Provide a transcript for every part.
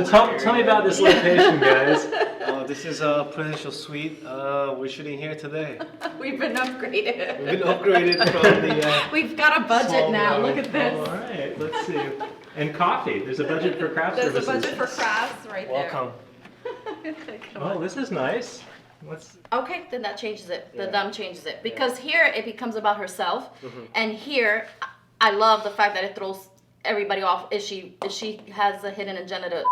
So tell me about this location, guys. This is a presidential suite. We're shooting here today. We've been upgraded. We've been upgraded from the. We've got a budget small now. room. Look at this. All right, let's see. And coffee. There's a budget for craft There's a services. budget for crafts right Welcome. there. Come Oh, on. this is nice. What's Okay, then that changes it. The Yeah. them changes it. Because here it becomes about herself. Mm-hmm. And here, I love the fact that it throws everybody off if she has a hidden agenda to.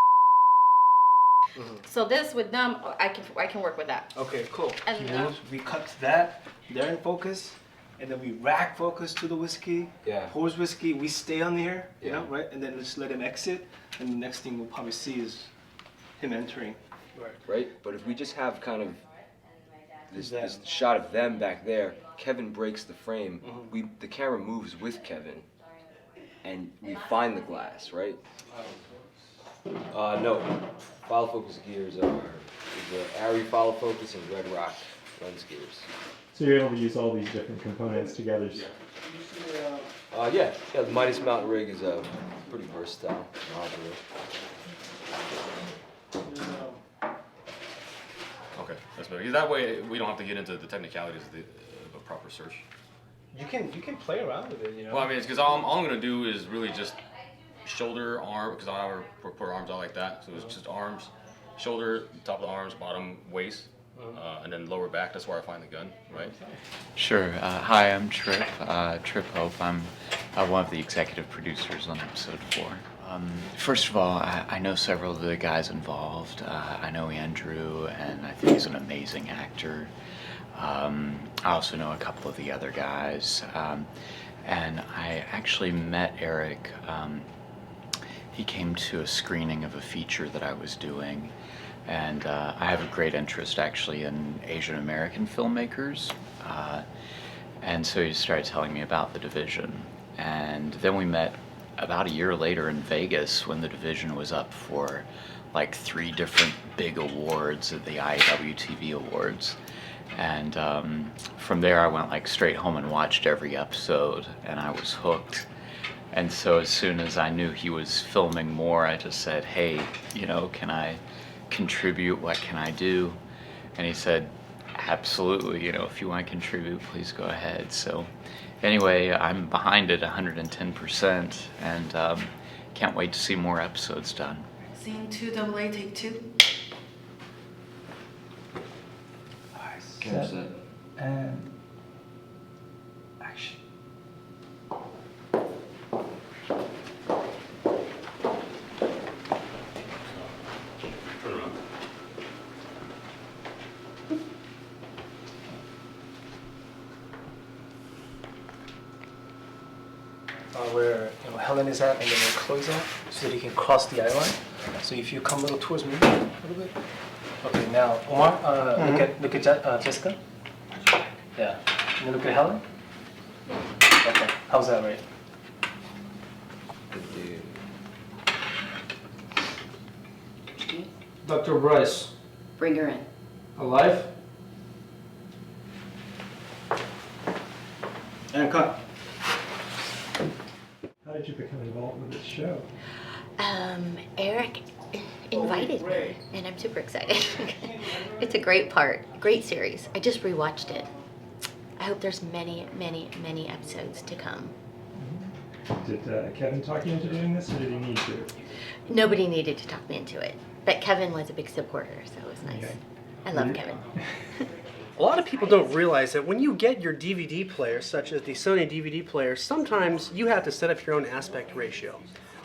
So this with them, I can work with that. Okay, cool. And, He moves, we cut to that. They're in focus, and then we rack focus to the whiskey. Yeah. Pours whiskey. We stay on here, you know, Yeah. right? And then just let him exit. And the next thing we'll probably see is him entering. Right? But if we just have kind of this Them. shot of them back there, Kevin breaks the frame. Mm-hmm. The camera moves with Kevin, and we find the glass, right? No. Follow focus gears are the Arri follow focus and Red Rock lens gears. so you're able to use all these different components together. Yeah. The Midas Mountain rig is pretty versatile modular. Okay, that's better. That way we don't have to get into the technicalities of a proper search. You can play around with it, you know. Well, I mean, it's because all I'm gonna do is really just shoulder, arm, because I never put our arms out like that. So it's just arms, shoulder, top of the arms, bottom, waist, and then lower back. That's where I find the gun, right? Sure. Hi, I'm Trip. Trip Hope. I'm one of the executive producers on episode 4. First of all, I know several of the guys involved. I know Andrew, and I think he's an amazing actor. I also know a couple of the other guys. And I actually met Eric. He came to a screening of a feature that I was doing. And I have a great interest actually in Asian American filmmakers. And so he started telling me about The Division. And then we met about a year later in Vegas when The Division was up for like 3 different big awards at the IAW TV Awards. And from there I went like straight home and watched every episode, and I was hooked. And so as soon as I knew he was filming more, I just said, hey, you know, can I contribute? What can I do? And he said, absolutely, you know, if you want to contribute, please go ahead. So anyway, I'm behind it 110%, and can't wait to see more episodes done. Scene 2, double A, take 2. Camera set. And action. Turn around. Where Helen is at, and then where Chloe's at, so that you can cross the eye line. So if you come a little towards me, a little bit. Okay, now Omar, look at Jessica. Yeah, and then look at Helen. Okay, how's that, right? Good dude. Dr. Bryce, Bring her in. alive? And cut. How did you become involved with this show? Eric invited me, and I'm super excited. It's a great part, great series. I just rewatched it. I hope there's many, many, many episodes to come. Did Kevin talk you into doing this, or did he need to? Nobody needed to talk me into it, but Kevin was a big supporter, so it was nice. Okay. I love Kevin. A lot of people don't realize that when you get your DVD player, such as the Sony DVD player, sometimes you have to set up your own aspect ratio.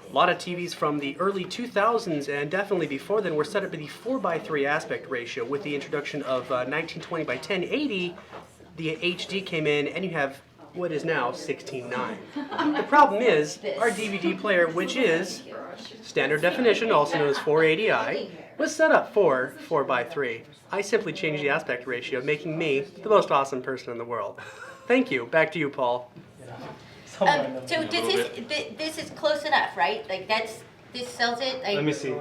A lot of TVs from the early 2000s and definitely before then were set up to the 4:3 aspect ratio. With the introduction of 1920 by 1080, the HD came in and you have what is now 16:9. The problem is our DVD player, which is standard definition, also known as 480i, was set up for 4:3. I simply changed the aspect ratio, making me the most awesome person in the world. Thank you. Back to you, Paul. So this is close enough, right? Like this sells it. Like, Let me see.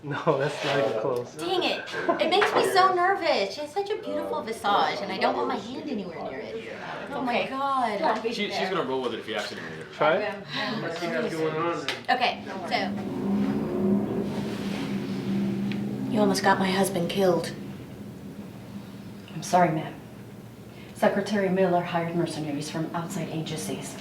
No, that's not even close. dang it! It makes me so nervous. She has such a beautiful visage, and I don't want my hand anywhere near it. Oh my god. She's gonna roll with it if you accidentally hit her. Try it. Okay, so You almost got my husband killed. I'm sorry, ma'am. Secretary Miller hired mercenaries from outside agencies.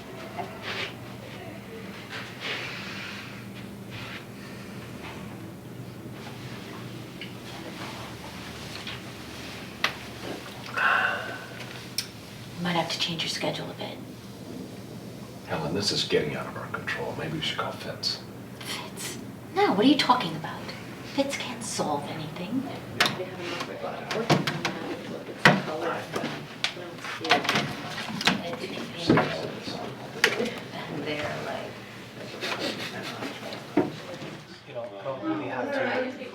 Might have to change your schedule a bit. Helen, this is getting out of our control. Maybe we should call Fitz. Fitz? No, what are you talking about? Fitz can't solve anything. You know, I don't really have to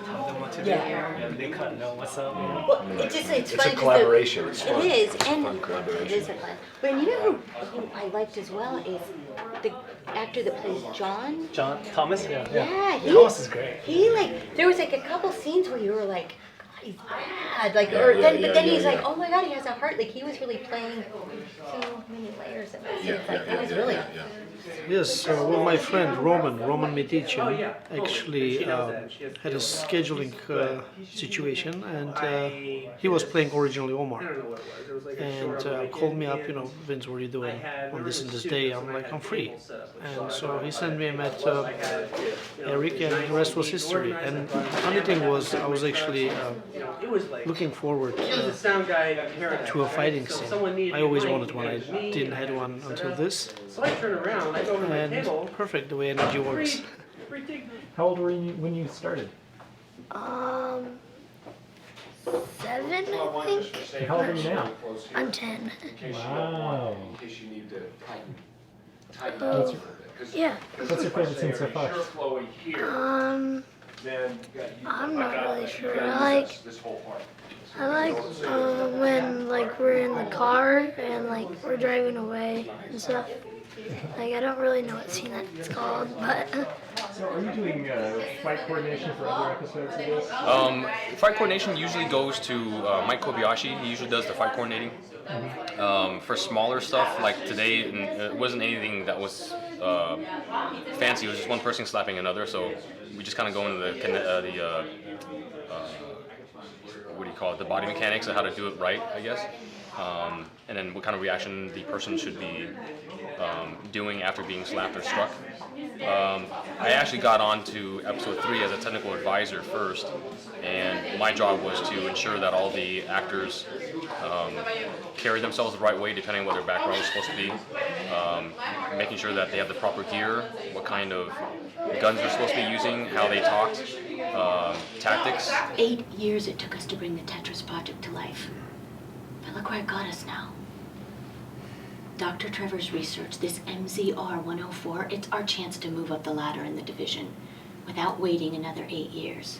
tell them what to do. Yeah. They kind of know what's up. Well, it's It's fun. a collaboration. It's fun. It is, It's a and fun collaboration. it is a fun. But you know who I liked as well is the actor that plays John. John Thomas? Yeah. Yeah, Thomas is great. He like there was like a couple scenes where you were like, God, he's bad. Like, Yeah, or yeah, then yeah, but then yeah, he's like, yeah. oh my God, he has a heart. Like he was really playing so many layers of it. Yeah, It's like yeah, it was yeah, really. yeah, yeah. Yes, well, my friend Roman Medici actually had a scheduling situation, and he was playing originally Omar, and called me up, Vince, what are you doing on this and this day? I'm like, I'm free, and so he sent me. I met Eric, and the rest was history. And the funny thing was, I was actually looking forward to a fighting scene. I always wanted one. I didn't have one until this. So I turn around, I go over And perfect the way energy works. How old were you when you started? 7, I think. And how old are you now? I'm 10. Wow. Oh, yeah. What's your favorite scene so far? I'm not really sure. I like when like we're in the car and like we're driving away and stuff. Like I don't really know what scene that's called, but So are you doing fight coordination for other episodes of this? Fight coordination usually goes to Mike Kobayashi. He usually does the fight coordinating. For smaller stuff like today, it wasn't anything that was fancy. It was just one person slapping another. So we just kind of go into the what do you call it? The body mechanics of how to do it right, I guess. And then what kind of reaction the person should be doing after being slapped or struck. I actually got on to episode 3 as a technical advisor first, and my job was to ensure that all the actors carry themselves the right way depending on what their background was supposed to be, making sure that they have the proper gear, what kind of guns they're supposed to be using, how they talked, tactics. 8 years it took us to bring the Tetris project to life. But look where it got us now. Dr. Trevor's research, this MZR 104, it's our chance to move up the ladder in the division without waiting another 8 years.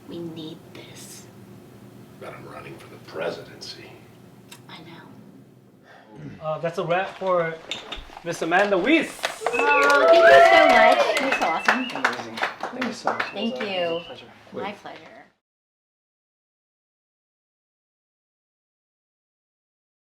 We need this. But I'm running for the presidency. I know. That's a wrap for Miss Amanda Weiss. Oh, thank you so much. You're so awesome. Amazing. Thank you so much. Thank you. Pleasure. My pleasure.